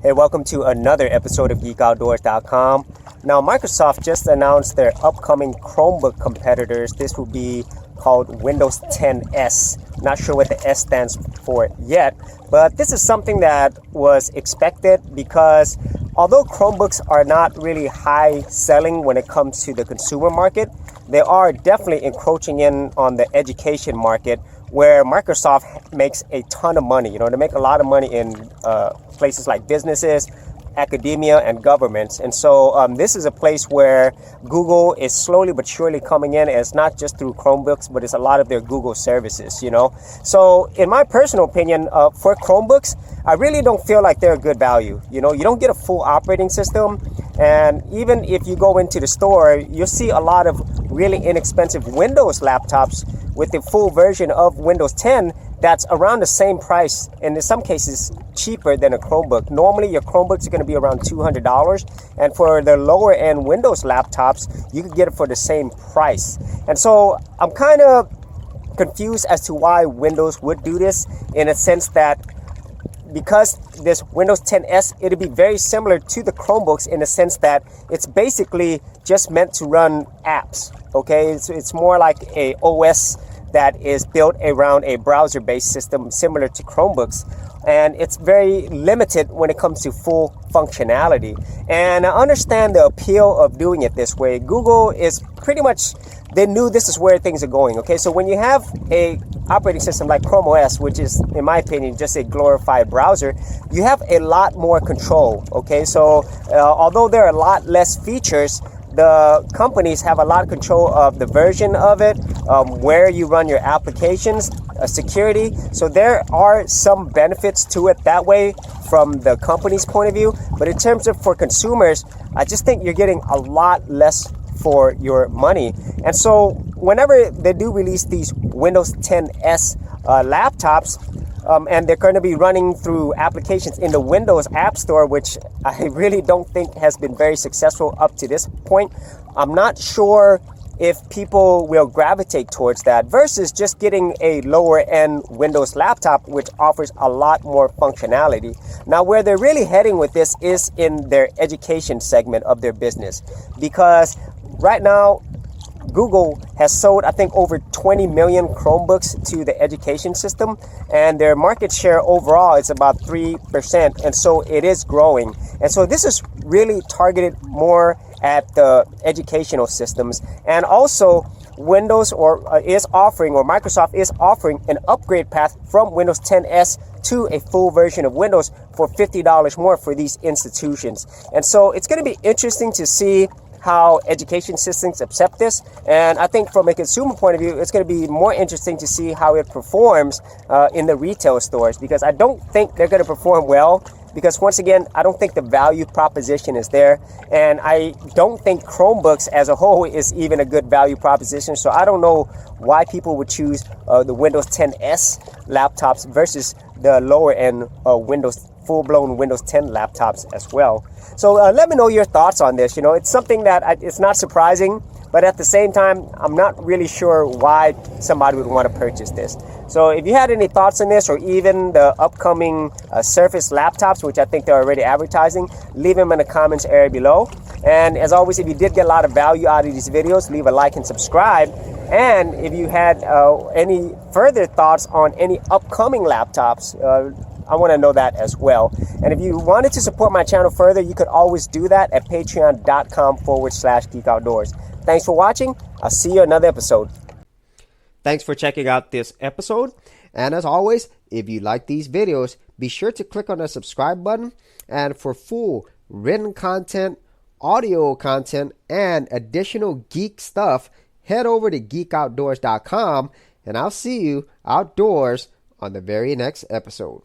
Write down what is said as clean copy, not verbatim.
Hey, welcome to another episode of GeekOutdoors.com. Now, Microsoft just announced their upcoming Chromebook competitors. This will be called Windows 10S. Not sure what the S stands for yet, but this is something that was expected because although Chromebooks are not really high selling when it comes to the consumer market, they are definitely encroaching in on the education market where Microsoft makes a ton of money. You know, they make a lot of money in places like businesses, academia, and governments. And so this is a place where Google is slowly but surely coming in. It's not just through Chromebooks, but it's a lot of their Google services, you know. So in my personal opinion, for Chromebooks, I really don't feel like they're a good value. You know, you don't get a full operating system. And even if you go into the store, you'll see a lot of really inexpensive Windows laptops with the full version of Windows 10 that's around the same price, and in some cases cheaper than a Chromebook. Normally your Chromebooks are going to be around $200, and for the lower end Windows laptops you can get it for the same price. And so I'm kind of confused as to why Windows would do this, in a sense that because this Windows 10S, it'll be very similar to the Chromebooks in the sense that it's basically just meant to run apps. Okay, it's more like a OS that is built around a browser-based system similar to Chromebooks, and it's very limited when it comes to full functionality. And I understand the appeal of doing it this way. Google is pretty much, they knew this is where things are going. Okay, so when you have a operating system like Chrome OS, which is, in my opinion, just a glorified browser, you have a lot more control. Okay, so although there are a lot less features, the companies have a lot of control of the version of it, where you run your applications, security. So there are some benefits to it that way from the company's point of view. But in terms of for consumers, I just think you're getting a lot less for your money. And so whenever they do release these Windows 10S laptops, and they're going to be running through applications in the Windows App Store, which I really don't think has been very successful up to this point. I'm not sure if people will gravitate towards that versus just getting a lower end Windows laptop, which offers a lot more functionality. Now, where they're really heading with this is in their education segment of their business, because right now Google has sold, I think, over 20 million Chromebooks to the education system, and their market share overall is about 3%, and so it is growing. And so this is really targeted more at the educational systems. And also Windows is offering, or Microsoft is offering, an upgrade path from Windows 10S to a full version of Windows for $50 more for these institutions. And so it's going to be interesting to see how education systems accept this. And I think from a consumer point of view, it's going to be more interesting to see how it performs in the retail stores, because I don't think they're going to perform well, because once again, I don't think the value proposition is there. And I don't think Chromebooks as a whole is even a good value proposition. So I don't know why people would choose the Windows 10S laptops versus the lower end full-blown Windows 10 laptops as well. So let me know your thoughts on this. You know, it's something that it's not surprising, but at the same time, I'm not really sure why somebody would want to purchase this. So if you had any thoughts on this, or even the upcoming Surface laptops, which I think they're already advertising, leave them in the comments area below. And as always, if you did get a lot of value out of these videos, leave a like and subscribe. And if you had any further thoughts on any upcoming laptops, I want to know that as well. And if you wanted to support my channel further, you could always do that at patreon.com/geekoutdoors. Thanks for watching. I'll see you in another episode. Thanks for checking out this episode. And as always, if you like these videos, be sure to click on the subscribe button. And for full written content, audio content, and additional geek stuff, head over to geekoutdoors.com, and I'll see you outdoors on the very next episode.